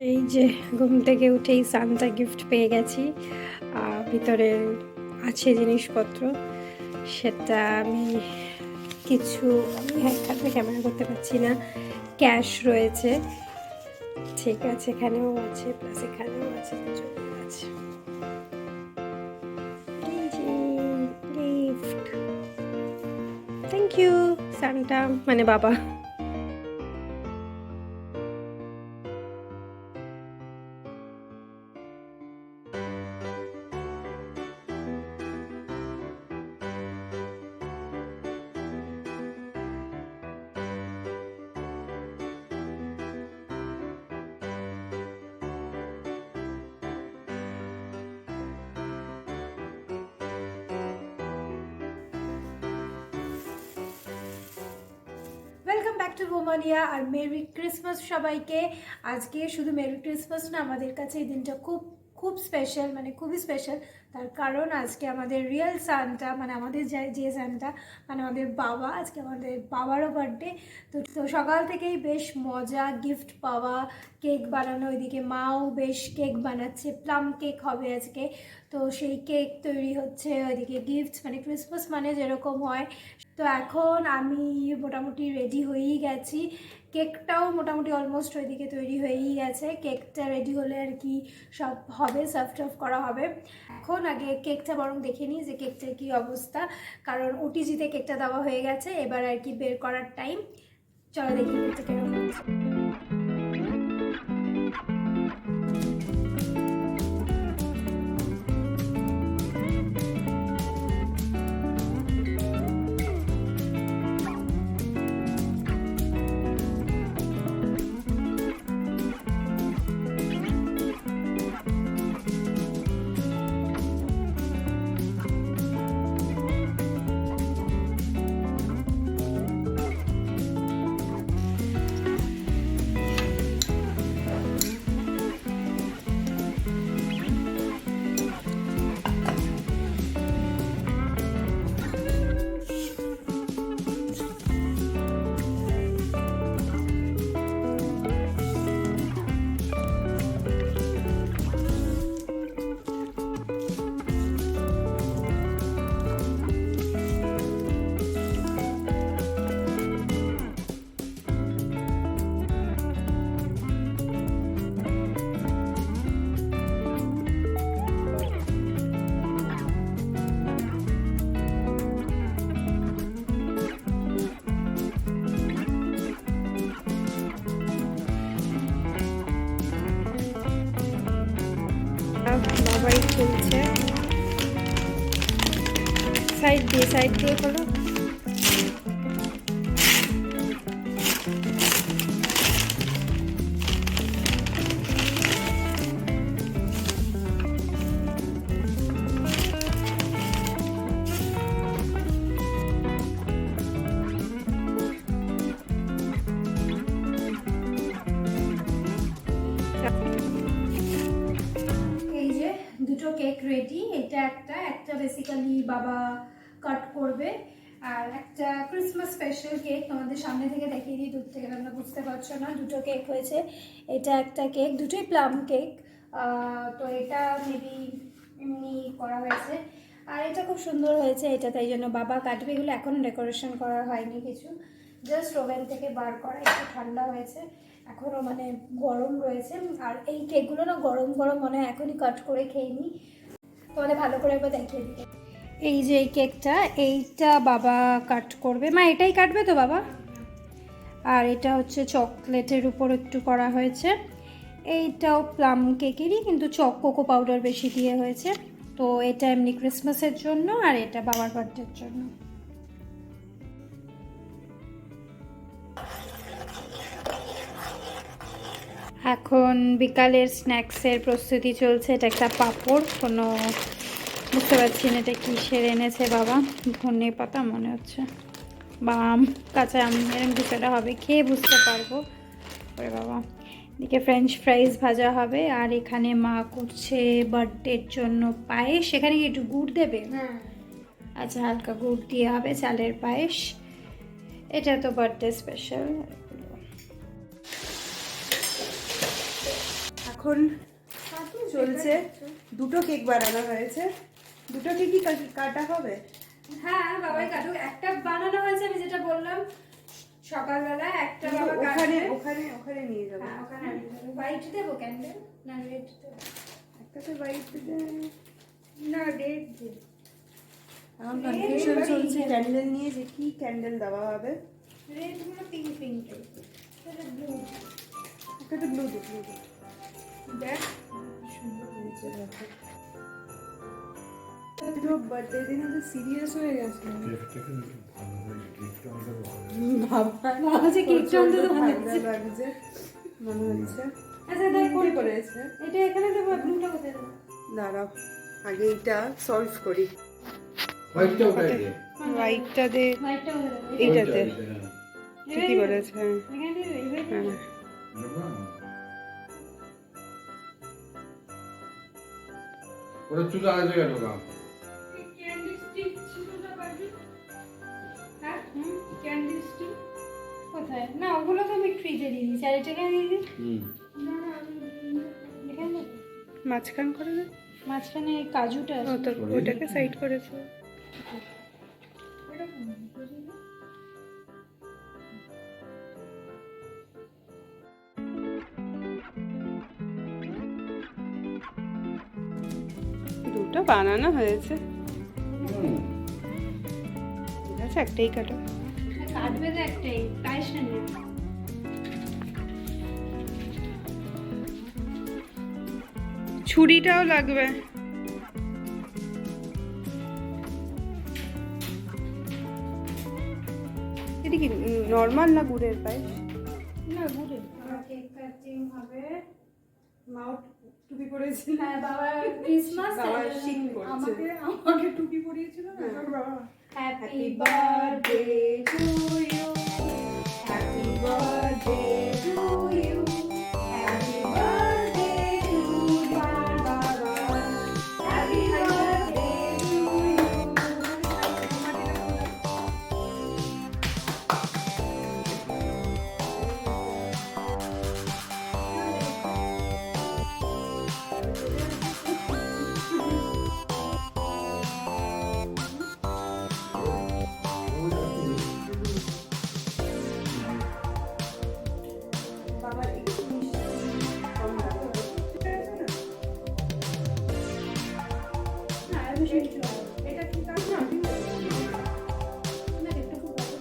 এই যে ঘুম থেকে উঠেই সান্তা গিফট পেয়ে গেছি। ভিতরে আছে জিনিসপত্র, সেটা আমি এখানে ক্যামেরা করতে পারছি না। ক্যাশ রয়েছে, ঠিক আছে, এখানেও আছে, প্লাস এখানেও আছে, চলে আছে। গিফট, থ্যাংক ইউ সান্টা, মানে বাবা। ওয়েলকাম ব্যাক টু বোমানিয়া আর মেরি ক্রিসমাস সবাইকে। আজকে শুধু মেরি ক্রিসমাস না, আমাদের কাছে এই দিনটা খুব খুব স্পেশাল, মানে খুবই স্পেশাল। তার কারণ আজকে আমাদের রিয়েল সান্টা, মানে আমাদের যে সান্টা, মানে আমাদের বাবা, আজকে আমাদের বাবারও বার্থডে। তো সকাল থেকেই বেশ মজা, গিফট পাওয়া, কেক বানানো, ওইদিকে মাও বেশ কেক বানাচ্ছে, প্লাম কেক হবে আজকে। তো সেই কেক তৈরি হচ্ছে, ওইদিকে গিফটস, মানে ক্রিসমাস মানে যেরকম হয়। তো এখন আমি মোটামুটি রেডি হয়েই গেছি, কেকটাও মোটামুটি অলমোস্ট ওইদিকে তৈরি হয়েই গেছে। কেকটা রেডি হলে আর কি সব হবে, সার্ভ টার্ভ করা হবে। এখন আগে কেকটা বরং দেখে নিই যে কেকটার কী অবস্থা, কারণ ওটিজিতে কেকটা দেওয়া হয়ে গেছে, এবার আর কি বের করার টাইম। চলো দেখি কেকটা কেরকম হচ্ছে। বাবাই চলছে, সাইড দিয়ে হলো। দুটো কেক রেডি, এটা একটা বেসিক্যালি বাবা কাট করবে, আর একটা ক্রিসমাস স্পেশাল কেক। তোমাদের সামনে থেকে দেখিয়ে দিই, দূর থেকে তোমরা বুঝতে পারছো না। দুটো কেক হয়েছে, এটা একটা কেক, দুটোই প্লাম কেক। তো এটা মেবি এমনি করা হয়েছে, আর এটা খুব সুন্দর হয়েছে। এটা তাই জন্য বাবা কাটবে। এগুলো এখনও ডেকোরেশন করা হয়নি কিছু, জাস্ট ওভেন থেকে বার করা, একটু ঠান্ডা হয়েছে, এখনও মানে গরম রয়েছে। আর এই কেকগুলো না গরম গরম মনে হয় এখনই কাট করে খেয়ে নিই, তোমাদের ভালো করে একবার দেখিয়ে দিই। এই যে এই কেকটা, এইটা বাবা কাট করবে। মা এটাই কাটবে তো বাবা? আর এটা হচ্ছে চকলেটের উপর একটু করা হয়েছে। এইটাও প্লাম কেকেরই, কিন্তু কোকো পাউডার বেশি দিয়ে হয়েছে। তো এটা এমনি ক্রিসমাসের জন্য, আর এটা বাবার বার্থডের জন্য। এখন বিকালের স্ন্যাক্সের প্রস্তুতি চলছে। এটা একটা পাঁপড়, কোনো বুঝতে পারছি না এটা কিসের এনেছে বাবা, ধনে পাতা মনে হচ্ছে, বা আম, কাঁচা আম, এরকম কিছু একটা হবে, খেয়ে বুঝতে পারবো। ওরে বাবা, এদিকে ফ্রেঞ্চ ফ্রাইজ ভাজা হবে। আর এখানে মা করছে বার্থডের জন্য পায়েস। এখানে কি একটু গুড় দেবে? আচ্ছা, হালকা গুড় দিয়ে হবে, চালের পায়েস। এটা তো বার্থডে স্পেশাল। এখন চলছে, দুটো কেক বানানো হয়েছে। দুটো কেকই কাটা হবে। হ্যাঁ বাবাই কাটুক। একটা বানানো হয়েছে আমি যেটা বললাম সকালবেলা, একটা বাবা ওখানে কাটবে। ওখানে ওখানে নিয়ে যাবো। হ্যাঁ ওখানে নিয়ে যাবো। হোয়াইট দেবো ক্যান্ডেল না রেড দেবো? একটা তো বাইক না রেড দেব। এখন কনফিউশন চলছে ক্যান্ডেল নিয়ে, যে কি ক্যান্ডেল দেওয়া হবে। রেড গুলো পিঙ্ক পিঙ্ক টাইপের, এটা ব্লু। একটা তো ব্লু ব্লু দেখ বার্থডে দিনে তো সিরিয়াস হয়ে গেছে বাবা যে কেকটা অন্তত ঠান্ডা লাগছে মনে হচ্ছে। আচ্ছা দেখ কি করেছে এটা এখানে দেবো, ব্লুটা কোথায় দেবো? দাঁড়াও আগে এটা সলভ করি। হোয়াইটটা উঠাই দে। হোয়াইটটা দে, হোয়াইটটা কোথায় দেবো? এইটাতে হ্যাঁ। ঠিকই বলেছে। এখানে দেবো, এইভাবে হ্যাঁ দেবো? ওটা চুল আগে জায়গায় ঢোকা। ক্যান্ডি স্টিক ছিল না বাড়ি? হ্যাঁ ক্যান্ডি স্টিক কোথায়? না ওগুলো তো আমি ফ্রিজে দিয়ে দিয়েছি। আর এটা এখানে দিয়ে দিই? না না আমি এখানে দেবো। মাঝখান করে দে। মাঝখানে এই কাজুটা ও আছে। তো ওটাকে সাইড করেছে। ওটা কোন দিকে? দুটো বানানো হয়েছে, ঠিক আছে একটাই কাটো। কাটবে তো একটাই, পাইস না নিয়ে। ছুরিটাও লাগবে। এটা কি নর্মাল না গুড়ের পায়েস? না গুড়ে কেক কাটিং হবে। মাও টুপি পরেছিল। হ্যাঁ বাবা ক্রিসমাস বাবা শীত করছে। আমাকে টুপি পরিয়েছিল না বাবা। Happy birthday to you, happy birthday to you, happy birthday to বাবা, হ্যাপি বার্থডে টু ইউ। বাবার একটু মিষ্টি কম লাগবে। না আমি সেটা এটা কি কাজ না? না একটু খুব ভালো।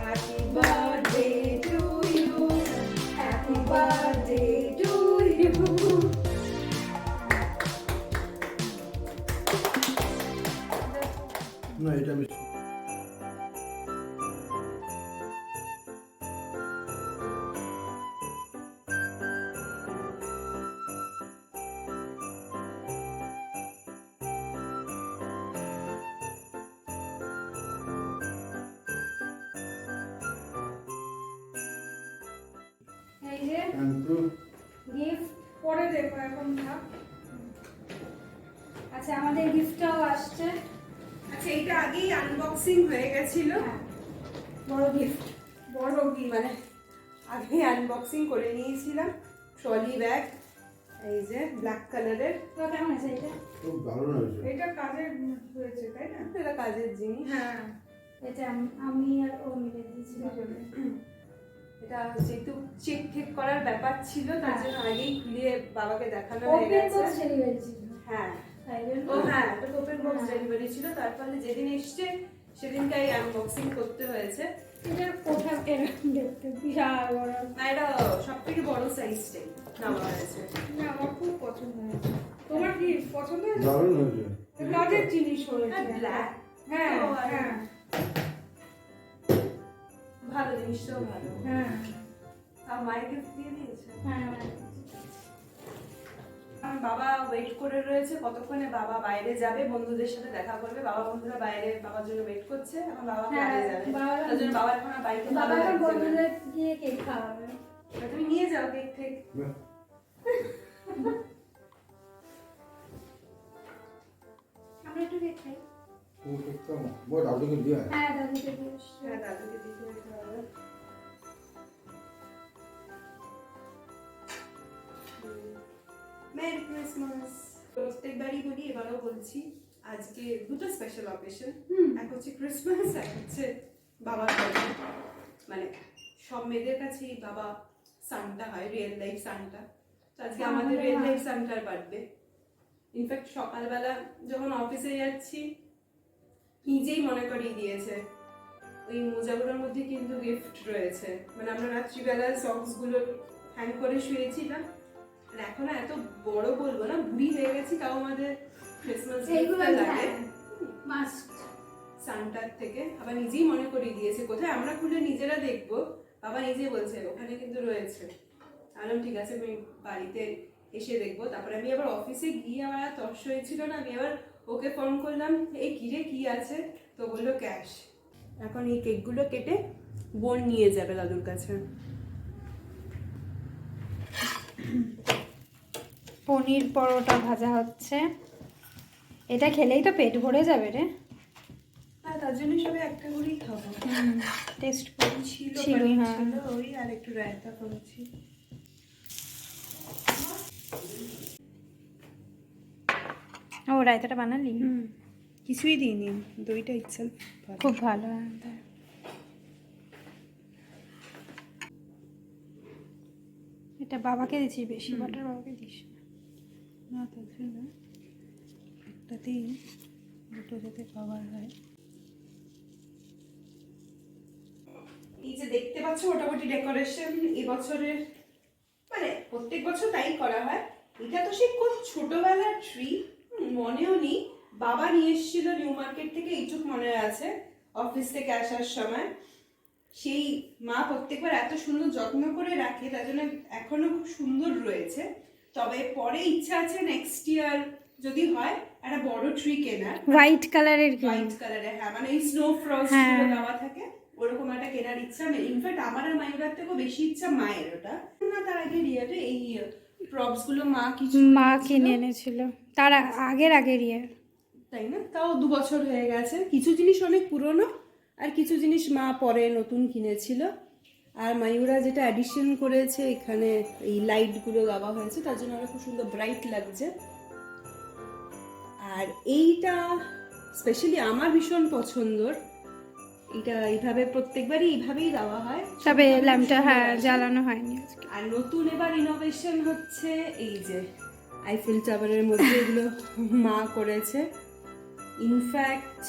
Happy birthday to you, happy birthday to you. না এটা আমি এই যে কিন্তু গিফট পরে দেখো, এখন থাক। আচ্ছা আমাদের গিফটটাও আসছে। আচ্ছা এটা আগেই আনবক্সিং হয়ে গেছিল। হ্যাঁ, বড় গিফট। বড় কি মানে আগেই আনবক্সিং করে নিয়েছিলাম। ট্রলি ব্যাগ, এই যে ব্ল্যাক কালারের। তো কেমন আছে এটা? খুব দারুণ হয়েছে। এটা কাজের হয়েছে তাই না? এটা কাজের জিনিস। হ্যাঁ এটা আমি আর ও মিলে দিয়েছিলাম। এটা যেহেতু চেক ঠেক করার ব্যাপার ছিল তার হ্যাঁ। জন্য আগেই খুলে বাবাকে দেখানো হয়ে ওপেন গেছে। বক্স ডেলিভারি ছিল। হ্যাঁ তাই জন্য ও হ্যাঁ এটা ওপেন বক্স ডেলিভারি ছিল, তার ফলে যেদিন এসছে সেদিনটাই আনবক্সিং করতে হয়েছে। এটা কোথাও এরকম দেখতে বিশাল বড়। না এটা সব থেকে বড় সাইজটাই নেওয়া হয়েছে। না আমার খুব পছন্দ হয়েছে। তোমার কি পছন্দ হয়েছে? দারুণ হয়েছে। কাজের জিনিস হয়েছে। ব্ল্যাক হ্যাঁ হ্যাঁ ভালো, জিনিসটাও ভালো। হ্যাঁ আর মায়ের গিফট দিয়ে দিয়েছে। হ্যাঁ আমার বাবা ওয়েট করে রয়েছে কতক্ষণে বাবা বাইরে যাবে বন্ধুদের সাথে দেখা করবে। বাবা বন্ধুরা বাইরে বাবার জন্য ওয়েট করছে, এখন বাবা বাইরে যাবে। তার জন্য বাবা এখন আর বাড়িতে বাবা ভালো এখন লাগছে না। বন্ধুদের গিয়ে কেক খাওয়াবে। তুমি নিয়ে যাও কেক ঠেক। আমরা একটু কেক খাই। वो दादू को दिया है হ্যাঁ দাদুকে দিয়ে এসছি। হ্যাঁ দাদুকে দিতে যেতে হবে। Merry Christmas. প্রত্যেকবারই বলি, এবারও বলছি, আজকে দুটো স্পেশাল অকেশন। এক হচ্ছে ক্রিসমাস, এক হচ্ছে বাবার বার্থডে। মানে সব মেয়েদের কাছেই বাবা সান্টা হয়, রিয়েল লাইফ সান্টা। তো আজকে আমাদের রিয়েল লাইফ সান্টার বার্থডে। ইনফ্যাক্ট সকালবেলা যখন অফিসে যাচ্ছি নিজেই মনে করিয়ে দিয়েছে ওই মোজাগুলোর মধ্যে কিন্তু গিফট রয়েছে। মানে আমরা রাত্রিবেলা সক্স গুলো হ্যাং করে শুয়েছিলাম, আর এখন এত বড় বলবো না, বুড়ি হয়ে গেছি, তাও আমাদের ক্রিসমাস এইগুলো লাগে মাস্ট সান্টার থেকে। আবার নিজেই মনে করিয়ে দিয়েছে, কোথায় আমরা খুলে নিজেরা দেখবো, বাবা নিজেই বলছে ওখানে কিন্তু রয়েছে। আমি ঠিক আছে আমি বাড়িতে এসে দেখবো। তারপরে আমি আবার অফিসে গিয়ে আমার আর তর্স হয়েছিল না, আমি আবার ওকে ফোন করলাম, এই কিরে কি আছে, তো বললো ক্যাশ। এখন এই কেকগুলো কেটে বোন নিয়ে যাবে দাদুর কাছে। পনির পরোটা ভাজা হচ্ছে। এটা খেলেই তো পেট ভরে যাবে রে। হ্যাঁ তার জন্য সবাই একটা করেই খাবো। টেস্ট ছিল ছিল, পনির হ্যাঁ। ছিল, ওই আর একটু রায়তা করেছি। ও রায়তাটা বানালি? কিছুই দিইনি, দইটা ইচ্ছা খুব ভালো। এটা বাবাকে দিচ্ছি, বেশি বাটার বাবাকে দিস না, তার জন্য একটাতেই দুটো যাতে খাবার হয়। এই যে দেখতে পাচ্ছ মোটামুটি ডেকোরেশন এবছরের, মানে প্রত্যেক বছর তাই করা হয়। এটা তো সেই খুব ছোটবেলার ট্রি, মনেও নেই। বাবা নিয়ে এসেছিল নিউ মার্কেট থেকে, এইটুক মনে আছে, অফিস থেকে আসার সময়। সেই মা প্রত্যেকবার এত সুন্দর যত্ন করে রাখে, তার জন্য এখনো খুব সুন্দর রয়েছে। তবে পরে ইচ্ছা আছে নেক্সট ইয়ার যদি হয় একটা বড় ট্রি কেনার, হোয়াইট কালারের হোয়াইট কালারের। হ্যাঁ মানে এই স্নো ফ্রস্ট গুলো দেওয়া থাকে, ওরকম একটা কেনার ইচ্ছা। ইনফ্যাক্ট আমার আর মায়ের থেকেও বেশি ইচ্ছা মায়ের ওটা। না তার আগে রিয়াতে এই প্রপস গুলো মা কিনে এনেছিল তার আগের ইয়ার, তাই না? তাও 2 বছর হয়ে গেছে। কিছু জিনিস অনেক পুরনো, আর কিছু জিনিস মা পরে নতুন কিনেছিল। আর মায়ুরা যেটা অ্যাডিশন করেছে, এখানে এই লাইট গুলো দেওয়া হয়েছে, তার জন্য আরো খুব সুন্দর ব্রাইট লাগছে। আর এইটা স্পেশালি আমার ভীষণ পছন্দর। এটা এইভাবে প্রত্যেকবারই এইভাবেই দেওয়া হয়, তবে ল্যাম্পটা জ্বালানো হয়নি আজকে। আর নতুন এবার ইনোভেশন হচ্ছে এই যে আইফেল টাওয়ারের মধ্যে এগুলো মা করেছে। ইনফ্যাক্ট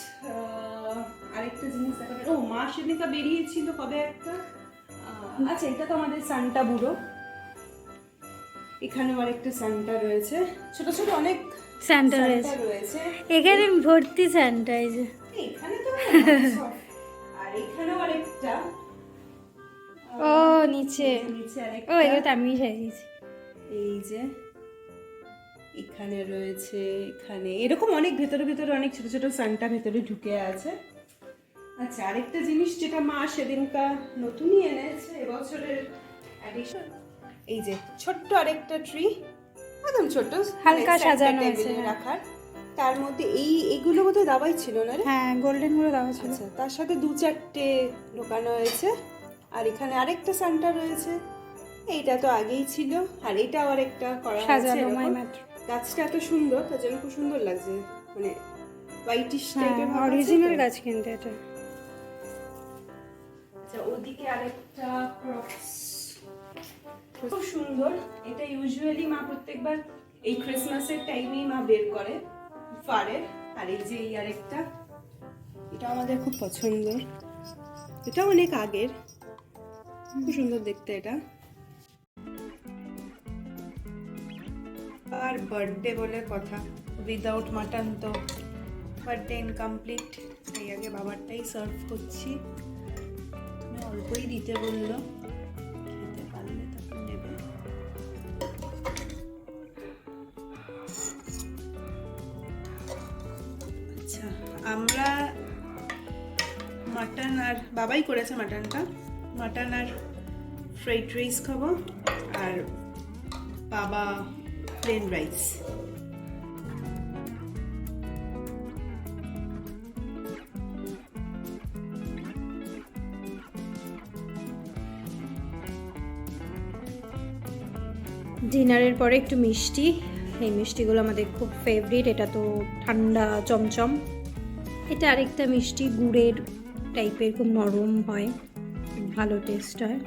আরেকটা জিনিস দেখাবে, ও মা সেদিনটা বেরিয়েছিল কবে একটা, আচ্ছা এটা তো আমাদের সান্টা বুড়ো। এখানেও আরেকটা সান্টা রয়েছে, ছোট ছোট অনেক স্যান্টা রয়েছে। এখানে ভর্তি স্যান্টা, এই যে এখানে তো আর এখানেও আরেকটা, ও নিচে নিচে আরেকটা, ও এটা তো আমি সাজিয়েছি। এই যে এখানে রয়েছে, এখানে এরকম অনেক ভেতরে ভেতরে অনেক ছোট ছোট সান্টা ভেতরে ঢুকে আছে। আচ্ছা আরেকটা জিনিস যেটা মা সেদিনকা নতুনই এনেছে এবছরের অ্যাডিশন, এই যে ছোট্ট আরেকটা ট্রি, একদম ছোট, হালকা মানে সাজানো center আছে, table এ হ্যাঁ। রাখার। তার মধ্যে এগুলো বোধহয় দাবাই ছিল না রে? হ্যাঁ গোল্ডেন গুলো দেওয়া ছিল। আচ্ছা তার সাথে 2-4টে ঢোকানো হয়েছে। আর এখানে আরেকটা সান্টা রয়েছে, এইটা তো আগেই ছিল। আর এটাও আরেকটা করা হয়েছে সাজানো এরকম। মাইমাত্র। গাছটা এত সুন্দর, তার জন্য খুব সুন্দর লাগছে, মানে হোয়াইটিশ টাইপের ভাব আছে অরিজিনাল তো। গাছ কিন্তু এটা। আচ্ছা ওদিকে আরেকটা ক্রপস, খুব সুন্দর। এটা ইউজুয়ালি মা প্রত্যেকবার এই ক্রিসমাসের টাইমেই মা বের করে ফারের। আর এই যে এই আরেকটা, এটা আমাদের খুব পছন্দের, এটা অনেক আগের, খুব সুন্দর দেখতে এটা। আর বার্থডে বলে কথা, উইদাউট মাটন তো বার্থডে ইনকমপ্লিট। তাই আগে বাবারটাই সার্ভ করছি, অল্পই দিতে বললো, খেতে পারলাম আচ্ছা, আমরা মাটন আর বাবাই করেছে মাটন আর ফ্রাইড রাইস খাবো, আর বাবা প্লেন রাইস। ডিনারের পরে একটু মিষ্টি, এই মিষ্টিগুলো আমাদের খুব ফেভারিট। এটা তো ঠান্ডা চমচম। এটা আরেকটা মিষ্টি গুড়ের টাইপের, খুব নরম হয়, ভালো টেস্ট হয়।